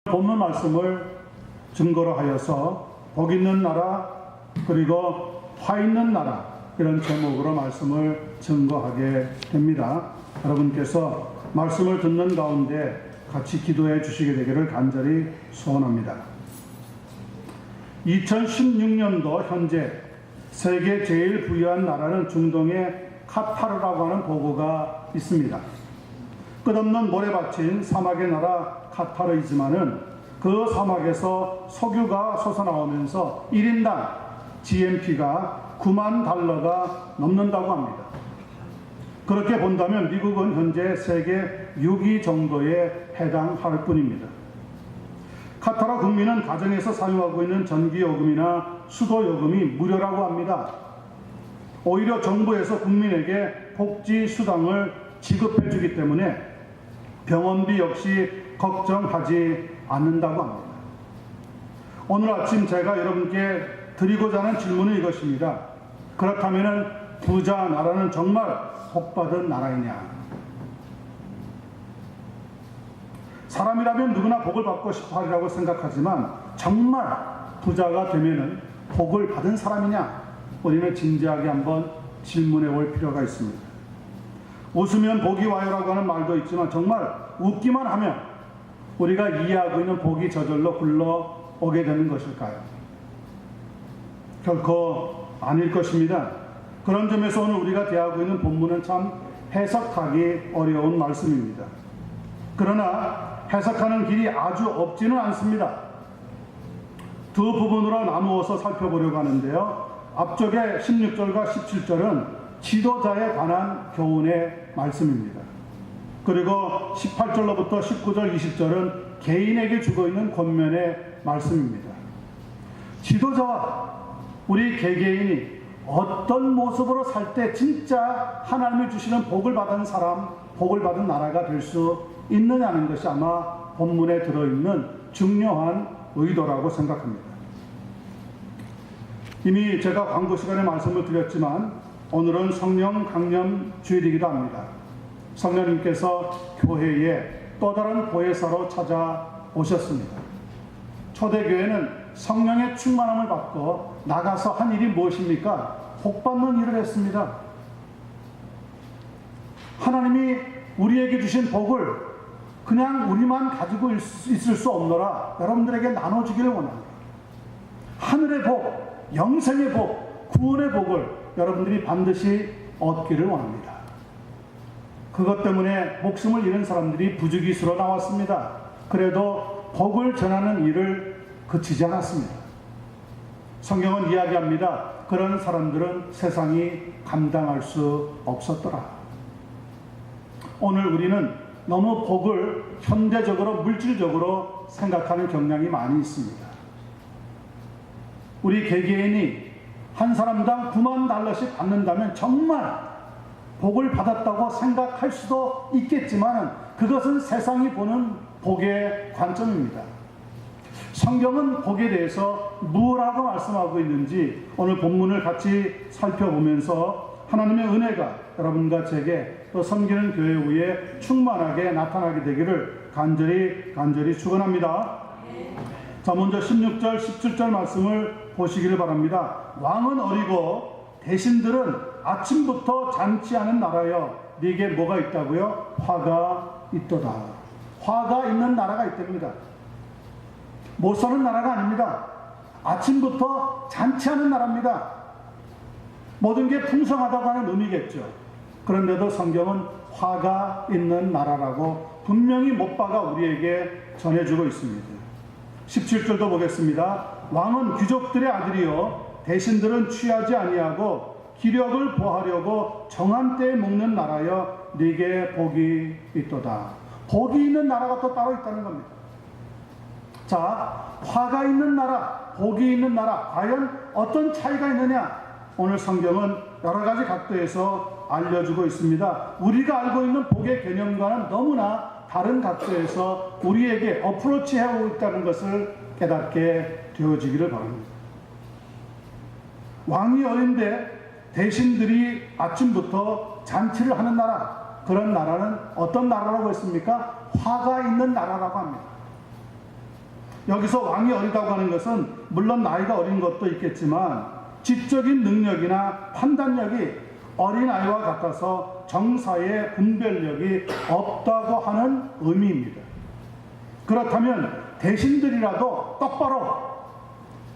본문 말씀을 증거로 하여서 복 있는 나라 그리고 화 있는 나라 이런 제목으로 말씀을 증거하게 됩니다. 여러분께서 말씀을 듣는 가운데 같이 기도해 주시게 되기를 간절히 소원합니다. 2016년도 현재 세계 제일 부유한 나라는 중동의 카타르라고 하는 보고가 있습니다. 끝없는 모래밭인 사막의 나라 카타르이지만은 그 사막에서 석유가 솟아나오면서 1인당 GNP가 9만 달러가 넘는다고 합니다. 그렇게 본다면 미국은 현재 세계 6위 정도에 해당할 뿐입니다. 카타르 국민은 가정에서 사용하고 있는 전기요금이나 수도요금이 무료라고 합니다. 오히려 정부에서 국민에게 복지수당을 지급해 주기 때문에 병원비 역시 걱정하지 않는다고 합니다. 오늘 아침 제가 여러분께 드리고자 하는 질문은 이것입니다. 그렇다면 부자 나라는 정말 복받은 나라이냐? 사람이라면 누구나 복을 받고 싶어 하리라고 생각하지만 정말 부자가 되면은 복을 받은 사람이냐? 우리는 진지하게 한번 질문해 볼 필요가 있습니다. 웃으면 복이 와요라고 하는 말도 있지만 정말 웃기만 하면 우리가 이해하고 있는 복이 저절로 굴러오게 되는 것일까요? 결코 아닐 것입니다. 그런 점에서 오늘 우리가 대하고 있는 본문은 참 해석하기 어려운 말씀입니다. 그러나 해석하는 길이 아주 없지는 않습니다. 두 부분으로 나누어서 살펴보려고 하는데요. 앞쪽에 16절과 17절은 지도자에 관한 교훈의 말씀입니다. 그리고 18절로부터 19절, 20절은 개인에게 주고 있는 권면의 말씀입니다. 지도자와 우리 개개인이 어떤 모습으로 살 때 진짜 하나님이 주시는 복을 받은 사람, 복을 받은 나라가 될 수 있느냐는 것이 아마 본문에 들어있는 중요한 의도라고 생각합니다. 이미 제가 광고 시간에 말씀을 드렸지만 오늘은 성령 강림 주일이기도 합니다. 성령님께서 교회에 또 다른 보혜사로 찾아오셨습니다. 초대교회는 성령의 충만함을 받고 나가서 한 일이 무엇입니까? 복받는 일을 했습니다. 하나님이 우리에게 주신 복을 그냥 우리만 가지고 있을 수 없노라 여러분들에게 나눠주기를 원합니다. 하늘의 복, 영생의 복, 구원의 복을 여러분들이 반드시 얻기를 원합니다. 그것 때문에 목숨을 잃은 사람들이 부주기수로 나왔습니다. 그래도 복을 전하는 일을 그치지 않았습니다. 성경은 이야기합니다. 그런 사람들은 세상이 감당할 수 없었더라. 오늘 우리는 너무 복을 현대적으로 물질적으로 생각하는 경향이 많이 있습니다. 우리 개개인이 한 사람당 9만 달러씩 받는다면 정말 복을 받았다고 생각할 수도 있겠지만 그것은 세상이 보는 복의 관점입니다. 성경은 복에 대해서 무엇라고 말씀하고 있는지 오늘 본문을 같이 살펴보면서 하나님의 은혜가 여러분과 제게 또 섬기는 교회 위에 충만하게 나타나게 되기를 간절히 축원합니다. 자, 먼저 16절, 17절 말씀을 보시기를 바랍니다. 왕은 어리고 대신들은 아침부터 잔치하는 나라여 네게 뭐가 있다고요? 화가 있도다. 화가 있는 나라가 있답니다. 못 사는 나라가 아닙니다. 아침부터 잔치하는 나라입니다. 모든 게 풍성하다고 하는 의미겠죠. 그런데도 성경은 화가 있는 나라라고 분명히 못 박아 우리에게 전해주고 있습니다. 17절도 보겠습니다. 왕은 귀족들의 아들이요 대신들은 취하지 아니하고 기력을 보하려고 정한 때에 먹는 나라여 네게 복이 있도다. 복이 있는 나라가 또 따로 있다는 겁니다. 자, 화가 있는 나라, 복이 있는 나라, 과연 어떤 차이가 있느냐? 오늘 성경은 여러 가지 각도에서 알려주고 있습니다. 우리가 알고 있는 복의 개념과는 너무나 다른 각도에서 우리에게 어프로치 해오고 있다는 것을 깨닫게 되어지기를 바랍니다. 왕이 어린데 대신들이 아침부터 잔치를 하는 나라, 그런 나라는 어떤 나라라고 했습니까? 화가 있는 나라라고 합니다. 여기서 왕이 어리다고 하는 것은 물론 나이가 어린 것도 있겠지만 지적인 능력이나 판단력이 어린아이와 같아서 정사의 분별력이 없다고 하는 의미입니다. 그렇다면 대신들이라도 똑바로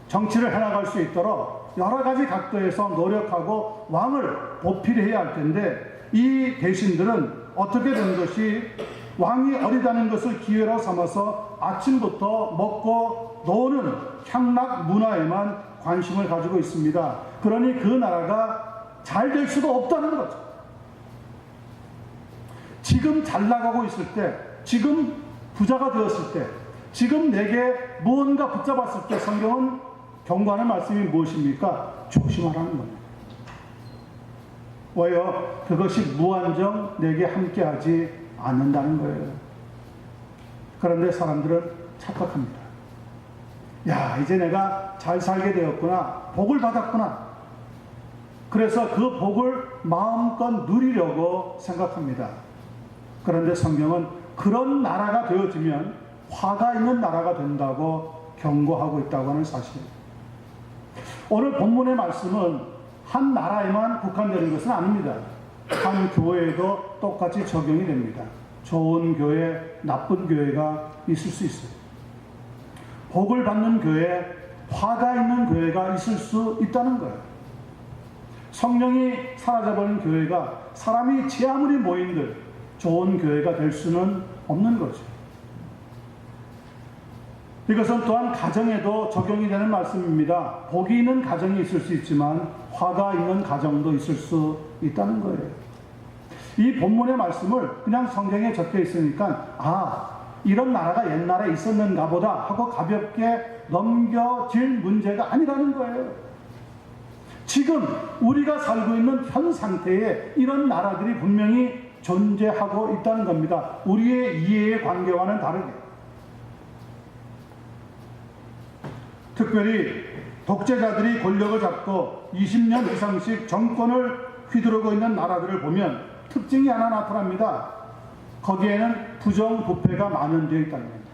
정치를 해나갈 수 있도록 여러 가지 각도에서 노력하고 왕을 보필해야 할 텐데, 이 대신들은 어떻게 된 것이 왕이 어리다는 것을 기회로 삼아서 아침부터 먹고 노는 향락 문화에만 관심을 가지고 있습니다. 그러니 그 나라가 잘 될 수가 없다는 거죠. 지금 잘 나가고 있을 때, 지금 부자가 되었을 때, 지금 내게 무언가 붙잡았을 때 성경은 경고하는 말씀이 무엇입니까? 조심하라는 겁니다. 왜요? 그것이 무한정 내게 함께하지 않는다는 거예요. 그런데 사람들은 착각합니다. 야, 이제 내가 잘 살게 되었구나, 복을 받았구나. 그래서 그 복을 마음껏 누리려고 생각합니다. 그런데 성경은 그런 나라가 되어지면 화가 있는 나라가 된다고 경고하고 있다고 하는 사실입니다. 오늘 본문의 말씀은 한 나라에만 국한되는 것은 아닙니다. 한 교회에도 똑같이 적용이 됩니다. 좋은 교회, 나쁜 교회가 있을 수 있어요. 복을 받는 교회, 화가 있는 교회가 있을 수 있다는 거예요. 성령이 사라져버린 교회가 사람이 제 아무리 모인들 좋은 교회가 될 수는 없는 거죠. 이것은 또한 가정에도 적용이 되는 말씀입니다. 복이 있는 가정이 있을 수 있지만 화가 있는 가정도 있을 수 있다는 거예요. 이 본문의 말씀을 그냥 성경에 적혀 있으니까 이런 나라가 옛날에 있었는가 보다 하고 가볍게 넘겨질 문제가 아니라는 거예요. 지금 우리가 살고 있는 현 상태에 이런 나라들이 분명히 존재하고 있다는 겁니다. 우리의 이해의 관계와는 다르게. 특별히 독재자들이 권력을 잡고 20년 이상씩 정권을 휘두르고 있는 나라들을 보면 특징이 하나 나타납니다. 거기에는 부정부패가 만연되어 있다는 겁니다.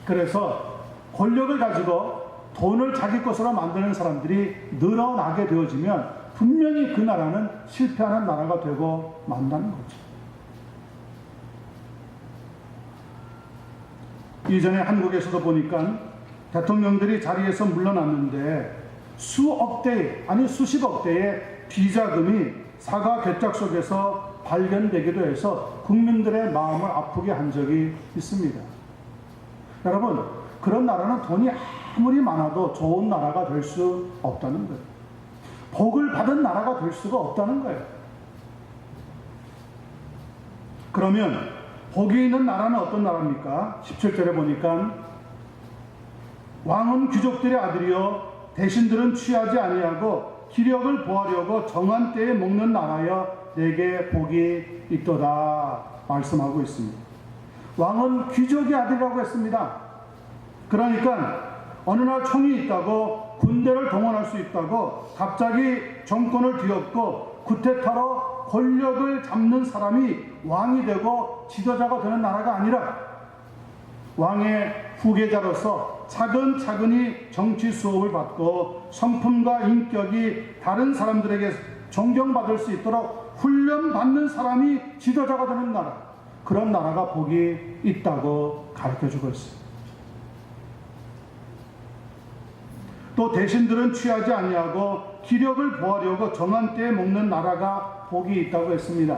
그래서 권력을 가지고 돈을 자기 것으로 만드는 사람들이 늘어나게 되어지면 분명히 그 나라는 실패하는 나라가 되고 만다는 거죠. 이전에 한국에서도 보니까 대통령들이 자리에서 물러났는데 수억 대, 아니 수십억 대의 비자금이 사과 괴짝 속에서 발견되기도 해서 국민들의 마음을 아프게 한 적이 있습니다. 여러분, 그런 나라는 돈이 아무리 많아도 좋은 나라가 될 수 없다는 거예요. 복을 받은 나라가 될 수가 없다는 거예요. 그러면 복이 있는 나라는 어떤 나라입니까? 17절에 보니까 왕은 귀족들의 아들이요 대신들은 취하지 아니하고 기력을 보하려고 정한 때에 먹는 나라여 내게 복이 있도다 말씀하고 있습니다. 왕은 귀족의 아들이라고 했습니다. 그러니까 어느 날 총이 있다고 군대를 동원할 수 있다고 갑자기 정권을 뒤엎고 쿠데타로 권력을 잡는 사람이 왕이 되고 지도자가 되는 나라가 아니라 왕의 후계자로서 차근차근히 정치 수업을 받고 성품과 인격이 다른 사람들에게 존경받을 수 있도록 훈련받는 사람이 지도자가 되는 나라, 그런 나라가 복이 있다고 가르쳐주고 있습니다. 또 대신들은 취하지 아니하고 기력을 보하려고 정한 때에 먹는 나라가 복이 있다고 했습니다.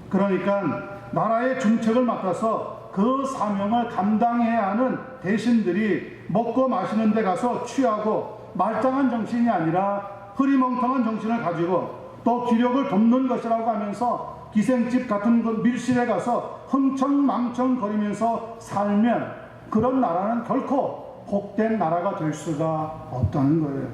그러니까 나라의 중책을 맡아서 그 사명을 감당해야 하는 대신들이 먹고 마시는 데 가서 취하고 말짱한 정신이 아니라 흐리멍텅한 정신을 가지고 또 기력을 돕는 것이라고 하면서 기생집 같은 밀실에 가서 흥청망청 거리면서 살면 그런 나라는 결코 복된 나라가 될 수가 없다는 거예요.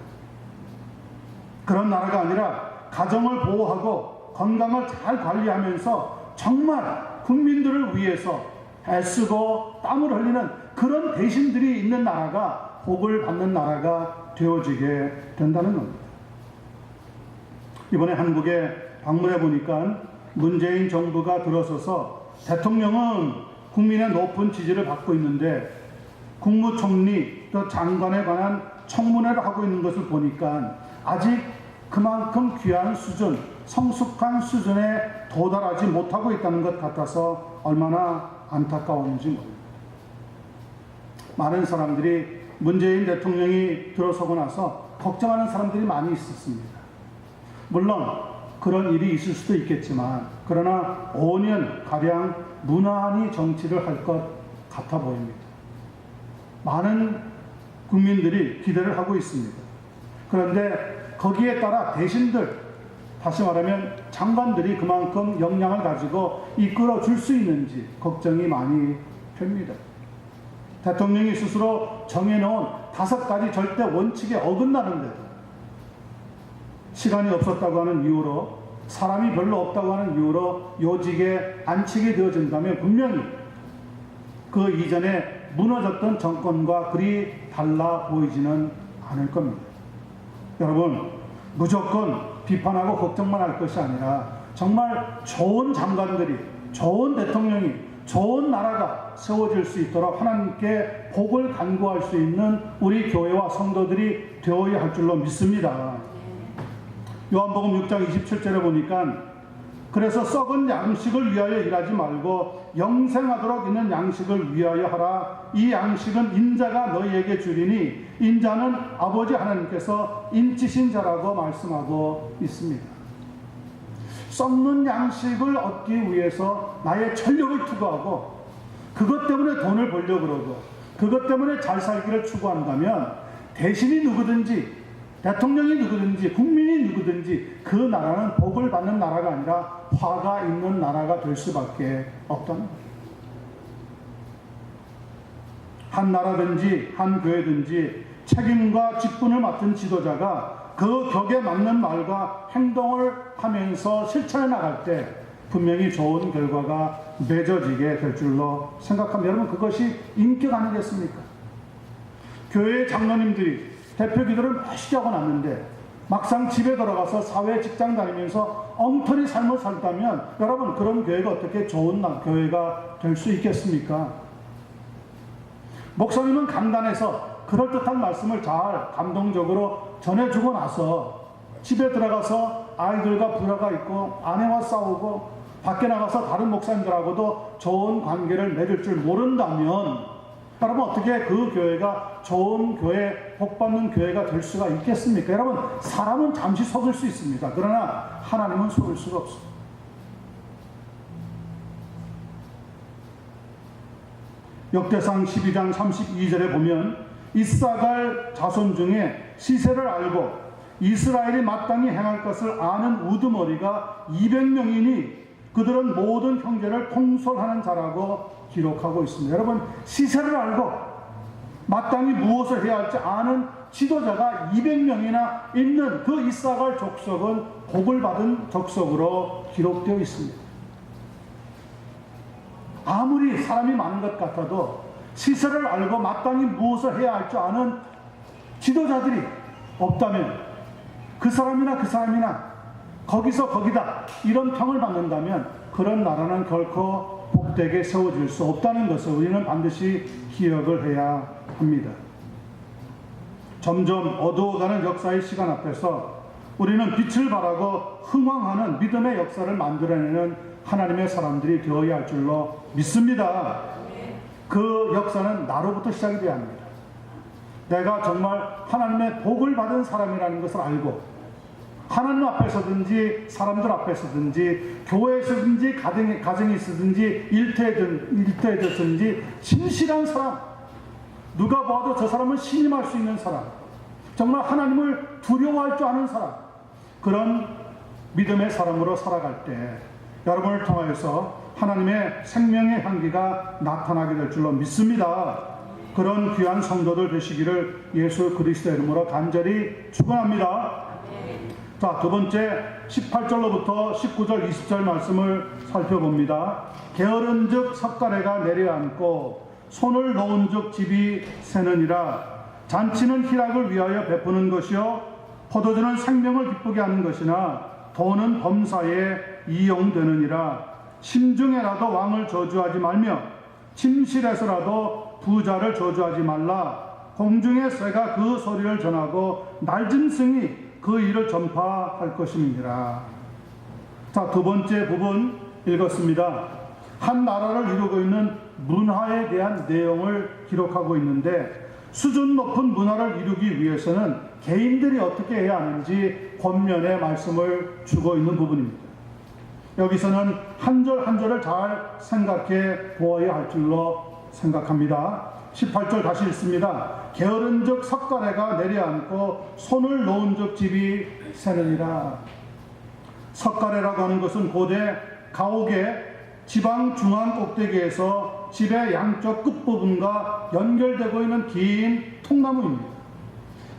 그런 나라가 아니라 가정을 보호하고 건강을 잘 관리하면서 정말 국민들을 위해서 애쓰고 땀을 흘리는 그런 대신들이 있는 나라가 복을 받는 나라가 되어지게 된다는 겁니다. 이번에 한국에 방문해 보니까 문재인 정부가 들어서서 대통령은 국민의 높은 지지를 받고 있는데 국무총리 또 장관에 관한 청문회를 하고 있는 것을 보니까 아직 그만큼 귀한 수준, 성숙한 수준에 도달하지 못하고 있다는 것 같아서 얼마나 안타까웠는지 모릅니다. 많은 사람들이 문재인 대통령이 들어서고 나서 걱정하는 사람들이 많이 있었습니다. 물론 그런 일이 있을 수도 있겠지만 그러나 5년가량 무난히 정치를 할 것 같아 보입니다. 많은 국민들이 기대를 하고 있습니다. 그런데 거기에 따라 대신들, 다시 말하면 장관들이 그만큼 역량을 가지고 이끌어 줄 수 있는지 걱정이 많이 됩니다. 대통령이 스스로 정해놓은 5가지 절대 원칙에 어긋나는데도 시간이 없었다고 하는 이유로, 사람이 별로 없다고 하는 이유로 요직에 안치게 되어진다면 분명히 그 이전에 무너졌던 정권과 그리 달라 보이지는 않을 겁니다. 여러분, 무조건 비판하고 걱정만 할 것이 아니라 정말 좋은 장관들이, 좋은 대통령이, 좋은 나라가 세워질 수 있도록 하나님께 복을 간구할 수 있는 우리 교회와 성도들이 되어야 할 줄로 믿습니다. 요한복음 6장 27절에 보니까 그래서 썩은 양식을 위하여 일하지 말고 영생하도록 있는 양식을 위하여 하라. 이 양식은 인자가 너희에게 주리니 인자는 아버지 하나님께서 인치신 자라고 말씀하고 있습니다. 썩는 양식을 얻기 위해서 나의 전력을 투구하고 그것 때문에 돈을 벌려고 그러고 그것 때문에 잘 살기를 추구한다면 대신이 누구든지, 대통령이 누구든지, 국민이 누구든지 그 나라는 복을 받는 나라가 아니라 화가 있는 나라가 될 수밖에 없다는 거예요. 한 나라든지 한 교회든지 책임과 직분을 맡은 지도자가 그 격에 맞는 말과 행동을 하면서 실천해 나갈 때 분명히 좋은 결과가 맺어지게 될 줄로 생각합니다. 여러분, 그것이 인격 아니겠습니까? 교회의 장로님들이 대표 기도를 멋있게 하고 났는데 막상 집에 들어가서 사회 직장 다니면서 엉터리 삶을 살다면 여러분, 그런 교회가 어떻게 좋은 교회가 될 수 있겠습니까? 목사님은 간단해서 그럴듯한 말씀을 잘 감동적으로 전해주고 나서 집에 들어가서 아이들과 불화가 있고 아내와 싸우고 밖에 나가서 다른 목사님들하고도 좋은 관계를 맺을 줄 모른다면 여러분, 어떻게 그 교회가 좋은 교회, 복받는 교회가 될 수가 있겠습니까? 여러분, 사람은 잠시 속을 수 있습니다. 그러나 하나님은 속을 수가 없습니다. 역대상 12장 32절에 보면 이사갈 자손 중에 시세를 알고 이스라엘이 마땅히 행할 것을 아는 우두머리가 200명이니 그들은 모든 형제를 통솔하는 자라고 기록하고 있습니다. 여러분, 시세를 알고 마땅히 무엇을 해야 할지 아는 지도자가 200명이나 있는 그 이사갈 족속은 복을 받은 족속으로 기록되어 있습니다. 아무리 사람이 많은 것 같아도 시세를 알고 마땅히 무엇을 해야 할 줄 아는 지도자들이 없다면 그 사람이나 거기서 거기다 이런 평을 받는다면 그런 나라는 결코 복되게 세워질 수 없다는 것을 우리는 반드시 기억을 해야 합니다. 점점 어두워가는 역사의 시간 앞에서 우리는 빛을 발하고 흥왕하는 믿음의 역사를 만들어내는 하나님의 사람들이 되어야 할 줄로 믿습니다. 그 역사는 나로부터 시작이 되어야 합니다. 내가 정말 하나님의 복을 받은 사람이라는 것을 알고 하나님 앞에서든지 사람들 앞에서든지 교회에서든지 가정에 있든지 일터에든지 진실한 사람, 누가 봐도 저 사람은 신임할 수 있는 사람, 정말 하나님을 두려워할 줄 아는 사람, 그런 믿음의 사람으로 살아갈 때 여러분을 통하여서 하나님의 생명의 향기가 나타나게 될 줄로 믿습니다. 그런 귀한 성도들 되시기를 예수 그리스도의 이름으로 간절히 축원합니다. 자, 두 번째 18절로부터 19절 20절 말씀을 살펴봅니다. 게으른즉 석가래가 내려앉고 손을 놓은즉 집이 새느니라. 잔치는 희락을 위하여 베푸는 것이요 포도주는 생명을 기쁘게 하는 것이나 돈은 범사에 이용되느니라. 심중에라도 왕을 저주하지 말며 침실에서라도 부자를 저주하지 말라. 공중의 새가 그 소리를 전하고 날짐 승이 그 일을 전파할 것임이니라. 자, 두 번째 부분 읽었습니다. 한 나라를 이루고 있는 문화에 대한 내용을 기록하고 있는데, 수준 높은 문화를 이루기 위해서는 개인들이 어떻게 해야 하는지 권면의 말씀을 주고 있는 부분입니다. 여기서는 한 절 한 절을 잘 생각해 보아야 할 줄로 생각합니다. 18절 다시 읽습니다. 게으른즉 석가래가 내려앉고 손을 놓은즉 집이 새느니라. 석가래라고 하는 것은 고대 가옥의 지방 중앙 꼭대기에서 집의 양쪽 끝부분과 연결되고 있는 긴 통나무입니다.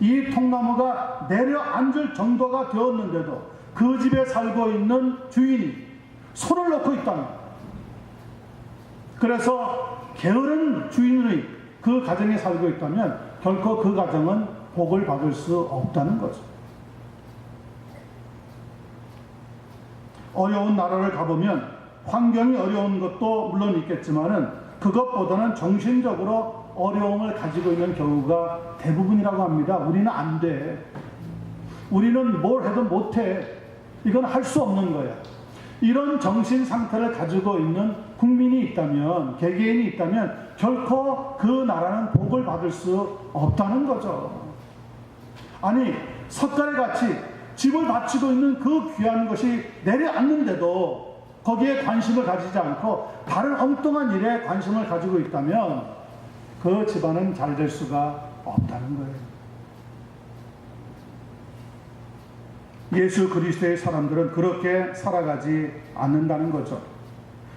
이 통나무가 내려앉을 정도가 되었는데도 그 집에 살고 있는 주인이 손을 놓고 있답니다. 그래서 게으른 주인의 그 가정에 살고 있다면 결코 그 가정은 복을 받을 수 없다는 거죠. 어려운 나라를 가보면 환경이 어려운 것도 물론 있겠지만은 그것보다는 정신적으로 어려움을 가지고 있는 경우가 대부분이라고 합니다. 우리는 안 돼. 우리는 뭘 해도 못해. 이건 할 수 없는 거야. 이런 정신 상태를 가지고 있는 국민이 있다면, 개개인이 있다면 결코 그 나라는 복을 받을 수 없다는 거죠. 아니, 석가래같이 집을 바치고 있는 그 귀한 것이 내려앉는데도 거기에 관심을 가지지 않고 다른 엉뚱한 일에 관심을 가지고 있다면 그 집안은 잘 될 수가 없다는 거예요. 예수 그리스도의 사람들은 그렇게 살아가지 않는다는 거죠.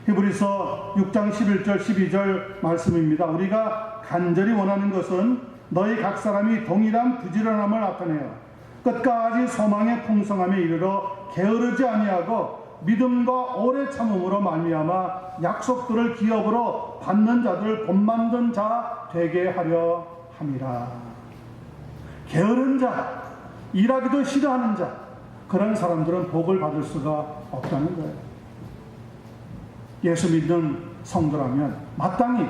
히브리서 6장 11절 12절 말씀입니다. 우리가 간절히 원하는 것은 너희 각 사람이 동일한 부지런함을 나타내어 끝까지 소망의 풍성함에 이르러 게으르지 아니하고 믿음과 오래 참음으로 말미암아 약속들을 기업으로 받는 자들 본만든 자 되게 하려 함이라. 게으른 자, 일하기도 싫어하는 자, 그런 사람들은 복을 받을 수가 없다는 거예요. 예수 믿는 성도라면 마땅히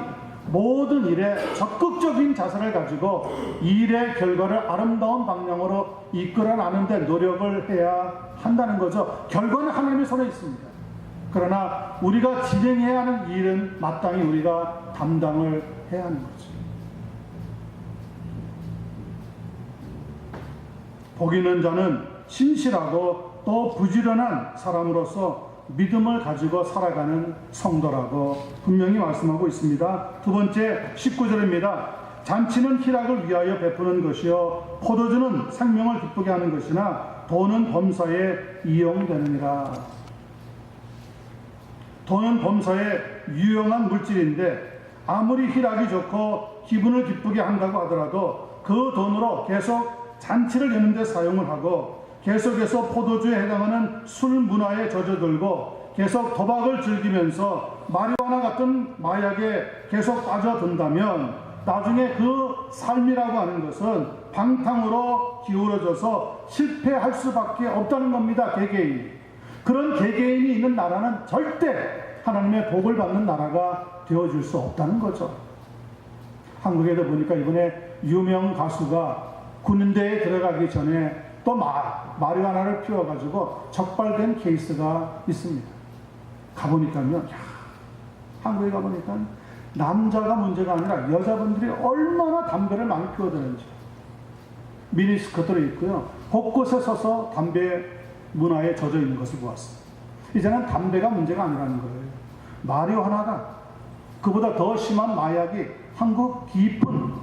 모든 일에 적극적인 자세를 가지고 일의 결과를 아름다운 방향으로 이끌어나는데 노력을 해야 한다는 거죠. 결과는 하나님의 손에 있습니다. 그러나 우리가 진행해야 하는 일은 마땅히 우리가 담당을 해야 하는 거죠. 복 있는 자는 신실하고 또 부지런한 사람으로서 믿음을 가지고 살아가는 성도라고 분명히 말씀하고 있습니다. 두 번째 19절입니다. 잔치는 희락을 위하여 베푸는 것이요 포도주는 생명을 기쁘게 하는 것이나 돈은 범사에 이용되느니라. 돈은 범사에 유용한 물질인데 아무리 희락이 좋고 기분을 기쁘게 한다고 하더라도 그 돈으로 계속 잔치를 여는 데 사용을 하고 계속해서 포도주에 해당하는 술 문화에 젖어들고 계속 도박을 즐기면서 마리화나 같은 마약에 계속 빠져든다면 나중에 그 삶이라고 하는 것은 방탕으로 기울어져서 실패할 수밖에 없다는 겁니다. 개개인이. 그런 개개인이 있는 나라는 절대 하나님의 복을 받는 나라가 되어줄 수 없다는 거죠. 한국에도 보니까 이번에 유명 가수가 군대에 들어가기 전에 또 마리화나를 피워가지고 적발된 케이스가 있습니다. 가보니까요, 한국에 가보니까 남자가 문제가 아니라 여자분들이 얼마나 담배를 많이 피워드는지 미니스커트를 입고요, 곳곳에 서서 담배 문화에 젖어 있는 것을 보았습니다. 이제는 담배가 문제가 아니라는 거예요. 마리화나가, 그보다 더 심한 마약이 한국 깊은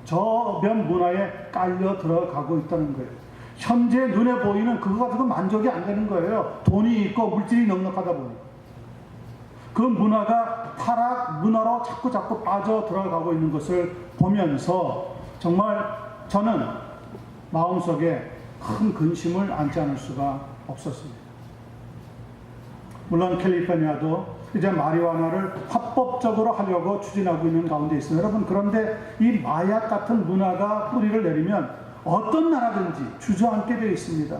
저변 문화에 깔려 들어가고 있다는 거예요. 현재 눈에 보이는 그거 가지고 만족이 안 되는 거예요. 돈이 있고 물질이 넉넉하다 보니. 그 문화가 타락 문화로 자꾸 빠져 들어가고 있는 것을 보면서 정말 저는 마음속에 큰 근심을 안지 않을 수가 없었습니다. 물론 캘리포니아도 이제 마리화나를 합법적으로 하려고 추진하고 있는 가운데 있습니다. 여러분, 그런데 이 마약 같은 문화가 뿌리를 내리면 어떤 나라든지 주저앉게 되어 있습니다.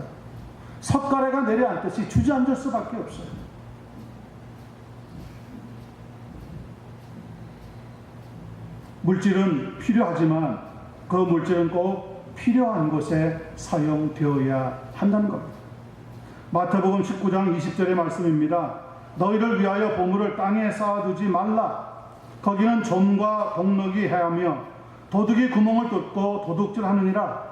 석가래가 내려앉듯이 주저앉을 수밖에 없어요. 물질은 필요하지만 그 물질은 꼭 필요한 곳에 사용되어야 한다는 겁니다. 마태복음 19장 20절의 말씀입니다. 너희를 위하여 보물을 땅에 쌓아두지 말라. 거기는 좀과 동력이 해하며 도둑이 구멍을 뚫고 도둑질하느니라.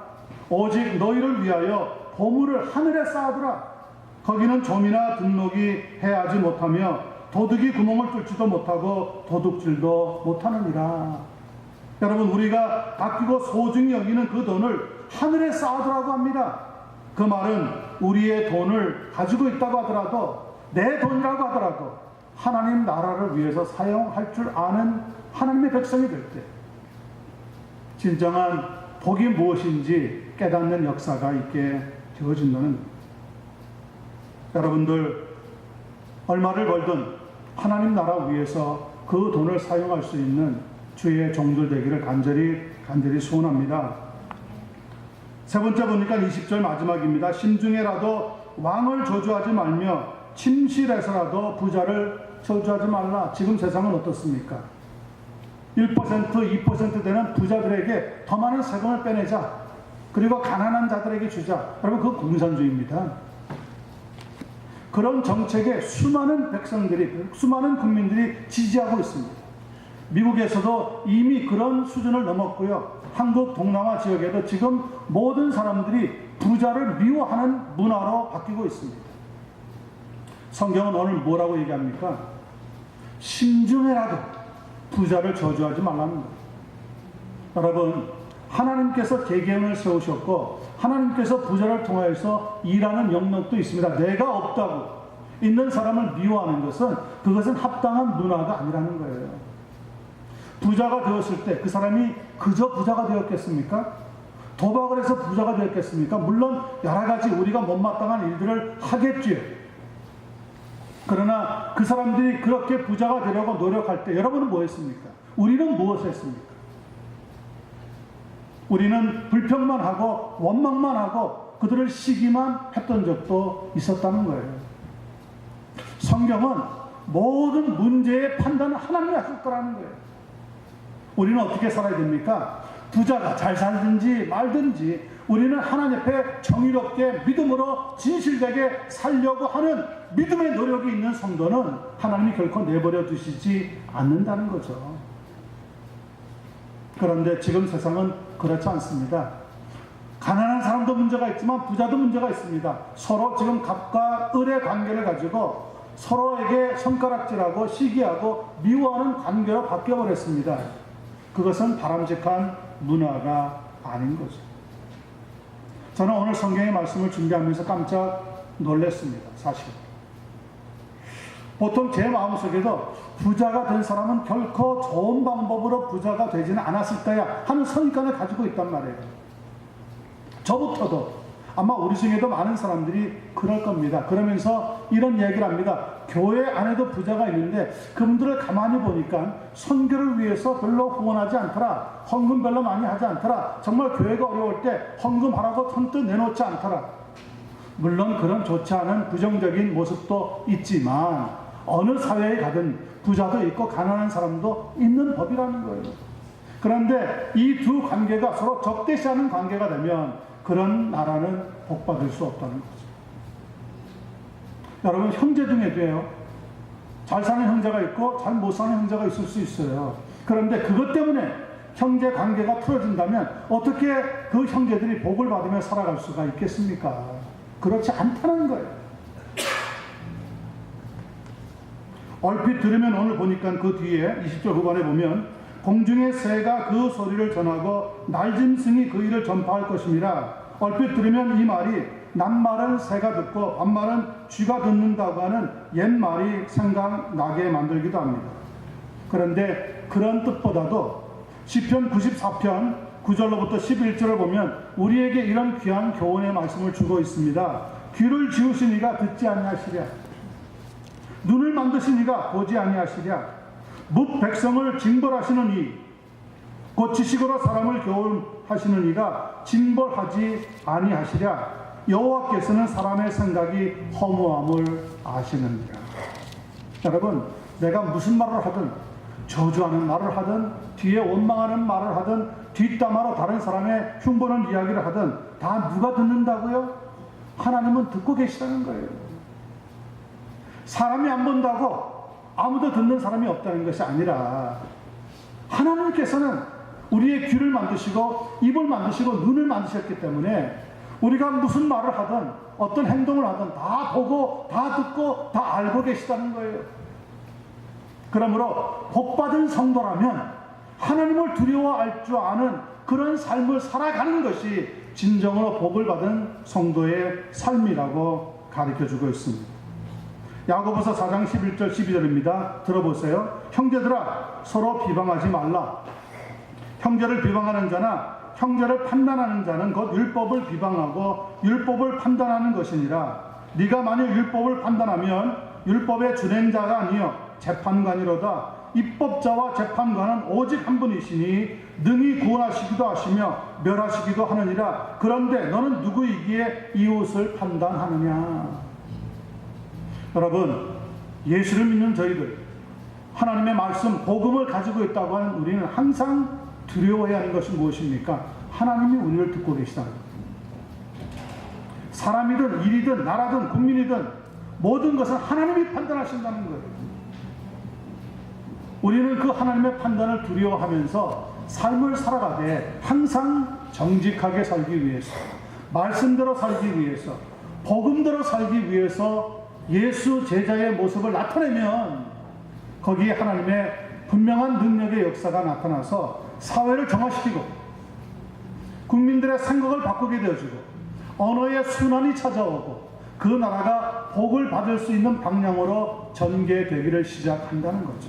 오직 너희를 위하여 보물을 하늘에 쌓아두라. 거기는 좀이나 등록이 해하지 못하며 도둑이 구멍을 뚫지도 못하고 도둑질도 못하느니라. 여러분, 우리가 아끼고 소중히 여기는 그 돈을 하늘에 쌓아두라고 합니다. 그 말은 우리의 돈을 가지고 있다고 하더라도, 내 돈이라고 하더라도 하나님 나라를 위해서 사용할 줄 아는 하나님의 백성이 될 때 진정한 복이 무엇인지 깨닫는 역사가 있게 되어진다는, 여러분들 얼마를 벌든 하나님 나라 위해서 그 돈을 사용할 수 있는 주의 종들 되기를 간절히 소원합니다. 세 번째 보니까 20절 마지막입니다. 심중에라도 왕을 저주하지 말며 침실에서라도 부자를 저주하지 말라. 지금 세상은 어떻습니까? 1%, 2% 되는 부자들에게 더 많은 세금을 빼내자. 그리고 가난한 자들에게 주자. 여러분, 그 공산주의입니다. 그런 정책에 수많은 백성들이, 수많은 국민들이 지지하고 있습니다. 미국에서도 이미 그런 수준을 넘었고요. 한국 동남아 지역에도 지금 모든 사람들이 부자를 미워하는 문화로 바뀌고 있습니다. 성경은 오늘 뭐라고 얘기합니까? 심중에라도 부자를 저주하지 말라는 거예요. 여러분, 하나님께서 개개인을 세우셨고 하나님께서 부자를 통하여서 일하는 영역도 있습니다. 내가 없다고 있는 사람을 미워하는 것은, 그것은 합당한 문화가 아니라는 거예요. 부자가 되었을 때 그 사람이 그저 부자가 되었겠습니까? 도박을 해서 부자가 되었겠습니까? 물론 여러 가지 우리가 못마땅한 일들을 하겠지요. 그러나 그 사람들이 그렇게 부자가 되려고 노력할 때 여러분은 뭐 했습니까? 우리는 무엇을 했습니까? 우리는 불평만 하고 원망만 하고 그들을 시기만 했던 적도 있었다는 거예요. 성경은 모든 문제의 판단을 하나님이 하실 거라는 거예요. 우리는 어떻게 살아야 됩니까? 부자가 잘 살든지 말든지 우리는 하나님 앞에 정의롭게 믿음으로 진실되게 살려고 하는 믿음의 노력이 있는 성도는 하나님이 결코 내버려 두시지 않는다는 거죠. 그런데 지금 세상은 그렇지 않습니다. 가난한 사람도 문제가 있지만 부자도 문제가 있습니다. 서로 지금 갑과 을의 관계를 가지고 서로에게 손가락질하고 시기하고 미워하는 관계로 바뀌어버렸습니다. 그것은 바람직한 문화가 아닌 거죠. 저는 오늘 성경의 말씀을 준비하면서 깜짝 놀랐습니다. 사실 보통 제 마음속에도 부자가 된 사람은 결코 좋은 방법으로 부자가 되지는 않았을 거야 하는 선입관을 가지고 있단 말이에요. 저부터도 아마 우리 중에도 많은 사람들이 그럴 겁니다. 그러면서 이런 얘기를 합니다. 교회 안에도 부자가 있는데 그분들을 가만히 보니까 선교를 위해서 별로 후원하지 않더라. 헌금 별로 많이 하지 않더라. 정말 교회가 어려울 때 헌금하라고 선뜻 내놓지 않더라. 물론 그런 좋지 않은 부정적인 모습도 있지만 어느 사회에 가든 부자도 있고 가난한 사람도 있는 법이라는 거예요. 그런데 이 두 관계가 서로 적대시하는 관계가 되면 그런 나라는 복받을 수 없다는 거죠. 여러분, 형제 중에도요, 잘 사는 형제가 있고 잘 못 사는 형제가 있을 수 있어요. 그런데 그것 때문에 형제 관계가 틀어진다면 어떻게 그 형제들이 복을 받으며 살아갈 수가 있겠습니까? 그렇지 않다는 거예요. 얼핏 들으면 오늘 보니까 그 뒤에 20절 후반에 보면 공중의 새가 그 소리를 전하고 날짐승이 그 일을 전파할 것입니다. 얼핏 들으면 이 말이 낱말은 새가 듣고 반말은 쥐가 듣는다고 하는 옛말이 생각나게 만들기도 합니다. 그런데 그런 뜻보다도 시편 94편 9절로부터 11절을 보면 우리에게 이런 귀한 교훈의 말씀을 주고 있습니다. 귀를 지으신 이가 듣지 아니하시랴. 눈을 만드신 이가 보지 아니하시랴. 뭇 백성을 징벌하시는 이, 곧 지식으로 사람을 교훈하시는 이가 징벌하지 아니하시랴. 여호와께서는 사람의 생각이 허무함을 아시느니라. 여러분, 내가 무슨 말을 하든 저주하는 말을 하든 뒤에 원망하는 말을 하든 뒷담화로 다른 사람의 흉보는 이야기를 하든 다 누가 듣는다고요? 하나님은 듣고 계시다는 거예요. 사람이 안 본다고 아무도 듣는 사람이 없다는 것이 아니라 하나님께서는 우리의 귀를 만드시고 입을 만드시고 눈을 만드셨기 때문에 우리가 무슨 말을 하든 어떤 행동을 하든 다 보고 다 듣고 다 알고 계시다는 거예요. 그러므로 복받은 성도라면 하나님을 두려워할 줄 아는 그런 삶을 살아가는 것이 진정으로 복을 받은 성도의 삶이라고 가르쳐주고 있습니다. 야고보서 4장 11절 12절입니다. 들어보세요. 형제들아 서로 비방하지 말라. 형제를 비방하는 자나 형제를 판단하는 자는 곧 율법을 비방하고 율법을 판단하는 것이니라. 네가 만일 율법을 판단하면 율법의 준행자가 아니요 재판관이로다. 입법자와 재판관은 오직 한 분이시니 능히 구원하시기도 하시며 멸하시기도 하느니라. 그런데 너는 누구이기에 이웃을 판단하느냐. 여러분, 예수를 믿는 저희들, 하나님의 말씀 복음을 가지고 있다고 하는 우리는 항상 두려워해야 하는 것이 무엇입니까? 하나님이 우리를 듣고 계시다는 것. 사람이든 일이든 나라든 국민이든 모든 것은 하나님이 판단하신다는 거예요. 우리는 그 하나님의 판단을 두려워하면서 삶을 살아가되 항상 정직하게 살기 위해서, 말씀대로 살기 위해서, 복음대로 살기 위해서 예수 제자의 모습을 나타내면 거기에 하나님의 분명한 능력의 역사가 나타나서 사회를 정화시키고 국민들의 생각을 바꾸게 되어지고 언어의 순환이 찾아오고 그 나라가 복을 받을 수 있는 방향으로 전개되기를 시작한다는 거죠.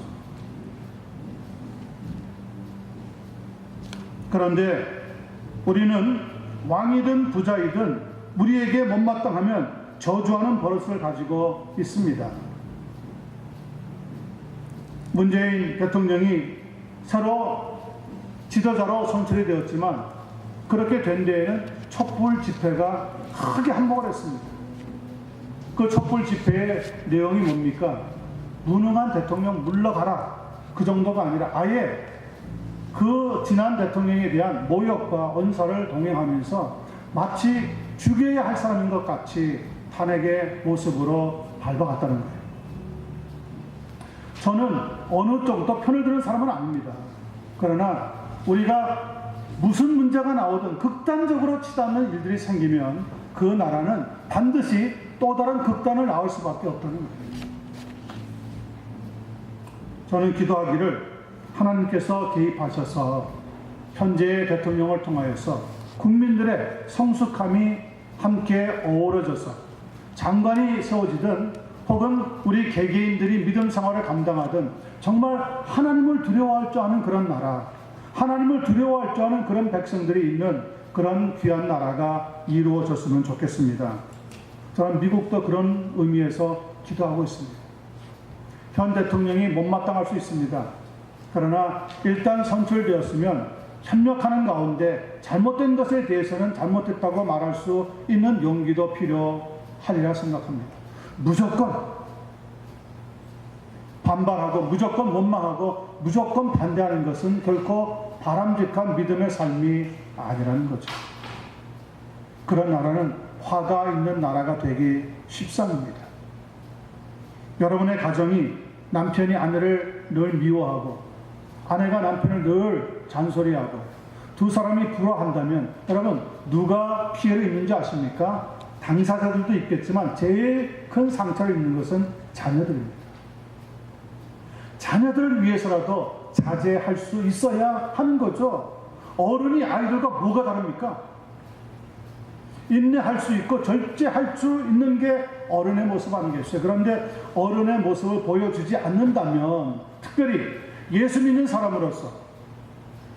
그런데 우리는 왕이든 부자이든 우리에게 못마땅하면 저주하는 버릇을 가지고 있습니다. 문재인 대통령이 새로 지도자로 선출이 되었지만 그렇게 된 데에는 촛불 집회가 크게 한몫을 했습니다. 그 촛불 집회의 내용이 뭡니까? 무능한 대통령 물러가라. 그 정도가 아니라 아예 그 지난 대통령에 대한 모욕과 언사를 동행하면서 마치 죽여야 할 사람인 것 같이 탄핵의 모습으로 밟아갔다는 거예요. 저는 어느 쪽도 편을 드는 사람은 아닙니다. 그러나 우리가 무슨 문제가 나오든 극단적으로 치닫는 일들이 생기면 그 나라는 반드시 또 다른 극단을 나올 수밖에 없다는 거예요. 저는 기도하기를 하나님께서 개입하셔서 현재의 대통령을 통하여서 국민들의 성숙함이 함께 어우러져서 장관이 세워지든 혹은 우리 개개인들이 믿음 생활을 감당하든 정말 하나님을 두려워할 줄 아는 그런 나라, 하나님을 두려워할 줄 아는 그런 백성들이 있는 그런 귀한 나라가 이루어졌으면 좋겠습니다. 저는 미국도 그런 의미에서 기도하고 있습니다. 현 대통령이 못마땅할 수 있습니다. 그러나 일단 선출되었으면 협력하는 가운데 잘못된 것에 대해서는 잘못됐다고 말할 수 있는 용기도 필요하리라 생각합니다. 무조건 반발하고 무조건 원망하고 무조건 반대하는 것은 결코 바람직한 믿음의 삶이 아니라는 거죠. 그런 나라는 화가 있는 나라가 되기 십상입니다. 여러분의 가정이 남편이 아내를 늘 미워하고 아내가 남편을 늘 잔소리하고 두 사람이 불화한다면 여러분 누가 피해를 입는지 아십니까? 당사자들도 있겠지만 제일 큰 상처를 입는 것은 자녀들입니다. 자녀들을 위해서라도 자제할 수 있어야 하는 거죠. 어른이 아이들과 뭐가 다릅니까? 인내할 수 있고 절제할 수 있는 게 어른의 모습 아니겠어요? 그런데 어른의 모습을 보여주지 않는다면 특별히 예수 믿는 사람으로서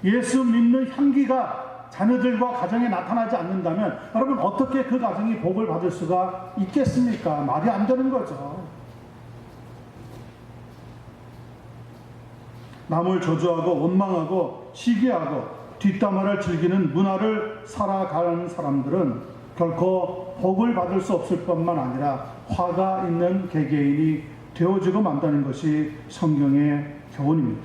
예수 믿는 향기가 자녀들과 가정에 나타나지 않는다면 여러분 어떻게 그 가정이 복을 받을 수가 있겠습니까? 말이 안 되는 거죠. 남을 저주하고 원망하고 시기하고 뒷담화를 즐기는 문화를 살아가는 사람들은 결코 복을 받을 수 없을 뿐만 아니라 화가 있는 개개인이 되어지고 만다는 것이 성경의 교훈입니다.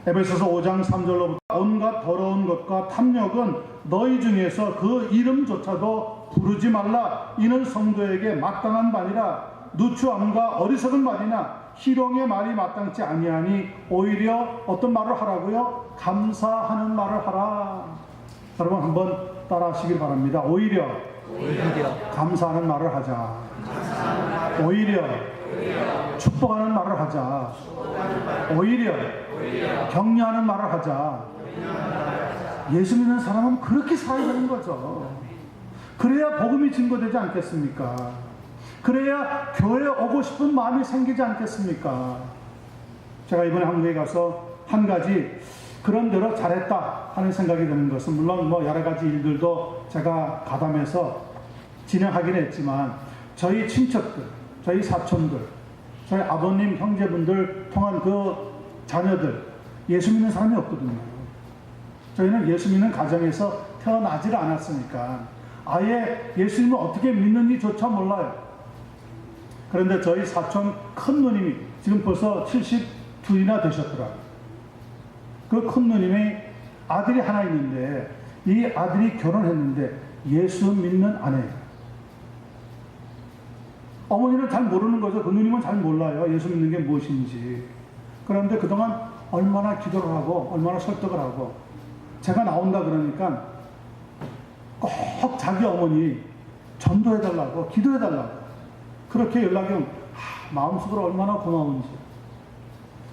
에베소서 5장 3절로부터 온갖 더러운 것과 탐욕은 너희 중에서 그 이름조차도 부르지 말라. 이는 성도에게 마땅한 말이라. 누추함과 어리석은 말이나 희롱의 말이 마땅치 아니하니 오히려 어떤 말을 하라고요? 감사하는 말을 하라. 여러분 한번 따라하시길 바랍니다. 오히려 감사하는 말을 하자. 오히려 축복하는 말을 하자. 오히려 격려하는 말을 하자. 예수 믿는 사람은 그렇게 살아야 되는 거죠. 그래야 복음이 증거되지 않겠습니까? 그래야 교회에 오고 싶은 마음이 생기지 않겠습니까? 제가 이번에 한국에 가서 한 가지 그런대로 잘했다 하는 생각이 드는 것은, 물론 뭐 여러 가지 일들도 제가 가담해서 진행하긴 했지만, 저희 친척들, 저희 사촌들, 저희 아버님, 형제분들 통한 그 자녀들, 예수 믿는 사람이 없거든요. 저희는 예수 믿는 가정에서 태어나질 않았으니까 아예 예수님을 어떻게 믿는지조차 몰라요. 그런데 저희 사촌 큰 누님이 지금 벌써 72이나 되셨더라고요. 그 큰 누님이 아들이 하나 있는데, 이 아들이 결혼했는데 예수 믿는 아내예요. 어머니는 잘 모르는 거죠. 그 누님은 잘 몰라요. 예수 믿는 게 무엇인지. 그런데 그동안 얼마나 기도를 하고 얼마나 설득을 하고, 제가 나온다 그러니까 꼭 자기 어머니 전도해달라고, 기도해달라고 그렇게 연락이 오면 마음속으로 얼마나 고마운지.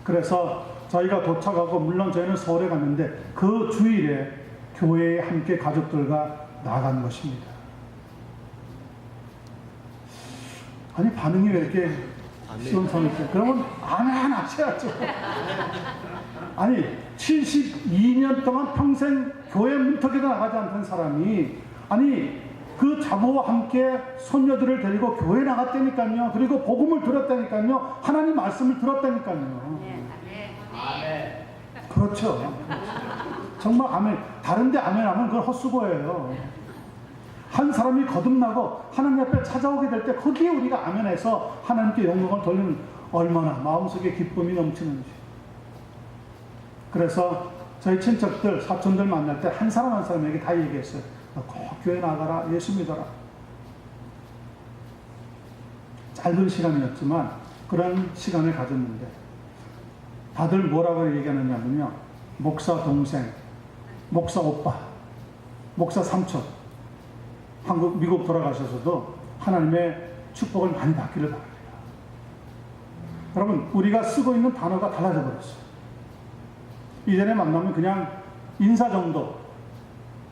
그래서 저희가 도착하고, 물론 저희는 서울에 갔는데 그 주일에 교회에 함께 가족들과 나간 것입니다. 아니 반응이 왜 이렇게 시원찮을까요? 그러면 아멘 하셔야죠. 아니 72년 동안 평생 교회 문턱에도 나가지 않던 사람이, 아니 그 자모와 함께 손녀들을 데리고 교회 나갔다니까요. 그리고 복음을 들었다니까요. 하나님 말씀을 들었다니까요. 아멘. 그렇죠. 정말 아멘. 다른데 아멘 하면 그건 헛수고예요. 한 사람이 거듭나고 하나님 앞에 찾아오게 될 때 거기에 우리가 아멘해서 하나님께 영광을 돌리는, 얼마나 마음속에 기쁨이 넘치는지. 그래서 저희 친척들, 사촌들 만날 때 한 사람 한 사람에게 다 얘기했어요. 꼭 교회 나가라. 예수 믿어라. 짧은 시간이었지만 그런 시간을 가졌는데, 다들 뭐라고 얘기하느냐면요, 목사 동생, 목사 오빠, 목사 삼촌, 미국 돌아가셔서도 하나님의 축복을 많이 받기를 바랍니다. 여러분, 우리가 쓰고 있는 단어가 달라져 버렸어요. 이전에 만나면 그냥 인사 정도,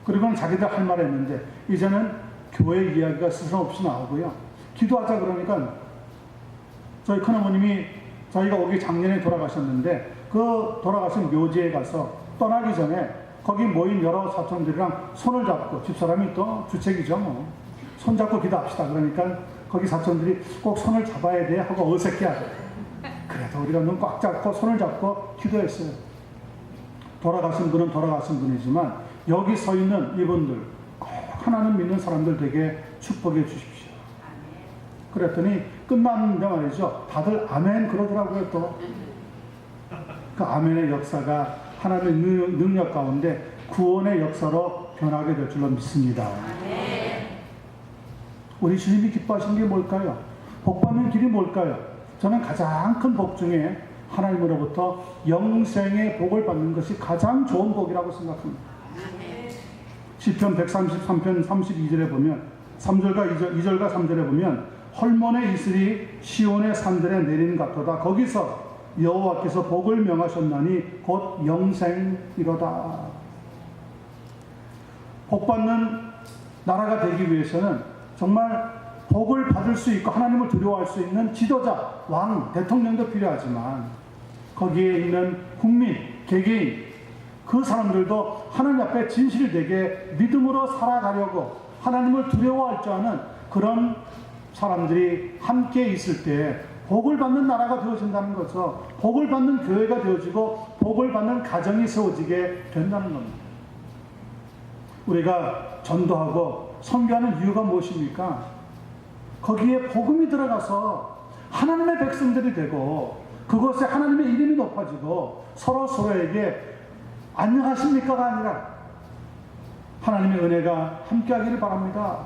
그리고는 자기들 할 말 했는데, 이제는 교회 이야기가 스스럼없이 나오고요. 기도하자 그러니까, 저희 큰어머님이 저희가 오기 작년에 돌아가셨는데, 그 돌아가신 묘지에 가서 떠나기 전에 거기 모인 여러 사촌들이랑 손을 잡고, 집사람이 또 주책이죠 뭐, 손잡고 기도합시다 그러니까 거기 사촌들이 꼭 손을 잡아야 돼 하고 어색해하죠. 그래도 우리가 눈 꽉 잡고 손을 잡고 기도했어요. 돌아가신 분은 돌아가신 분이지만 여기 서 있는 이분들 꼭 하나님 믿는 사람들 되게 축복해 주십시오. 그랬더니 끝났는데 말이죠, 다들 아멘 그러더라고요. 또 그 아멘의 역사가 하나님의 능력 가운데 구원의 역사로 변하게 될 줄로 믿습니다. 우리 주님이 기뻐하신 게 뭘까요? 복받는 길이 뭘까요? 저는 가장 큰 복 중에 하나님으로부터 영생의 복을 받는 것이 가장 좋은 복이라고 생각합니다. 시편 133편 32절에 보면, 2절과 3절에 보면, 헐몬의 이슬이 시온의 산들에 내린 같도다. 거기서 여호와께서 복을 명하셨나니 곧 영생이로다. 복받는 나라가 되기 위해서는 정말 복을 받을 수 있고 하나님을 두려워할 수 있는 지도자, 왕, 대통령도 필요하지만, 거기에 있는 국민, 개개인, 그 사람들도 하나님 앞에 진실되게 믿음으로 살아가려고 하나님을 두려워할 줄 아는 그런 사람들이 함께 있을 때 복을 받는 나라가 되어진다는 거죠. 복을 받는 교회가 되어지고 복을 받는 가정이 세워지게 된다는 겁니다. 우리가 전도하고 선교하는 이유가 무엇입니까? 거기에 복음이 들어가서 하나님의 백성들이 되고 그것에 하나님의 이름이 높아지고 서로에게 안녕하십니까가 아니라 하나님의 은혜가 함께하기를 바랍니다.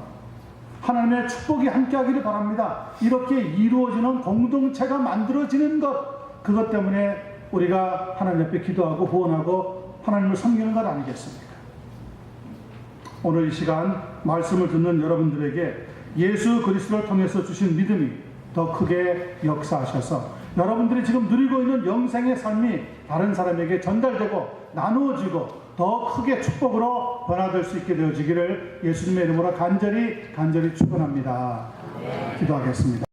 하나님의 축복이 함께하기를 바랍니다. 이렇게 이루어지는 공동체가 만들어지는 것, 그것 때문에 우리가 하나님 앞에 기도하고 후원하고 하나님을 섬기는 것 아니겠습니까? 오늘 이 시간 말씀을 듣는 여러분들에게 예수 그리스도를 통해서 주신 믿음이 더 크게 역사하셔서 여러분들이 지금 누리고 있는 영생의 삶이 다른 사람에게 전달되고 나누어지고 더 크게 축복으로 변화될 수 있게 되어지기를 예수님의 이름으로 간절히 축원합니다. 기도하겠습니다.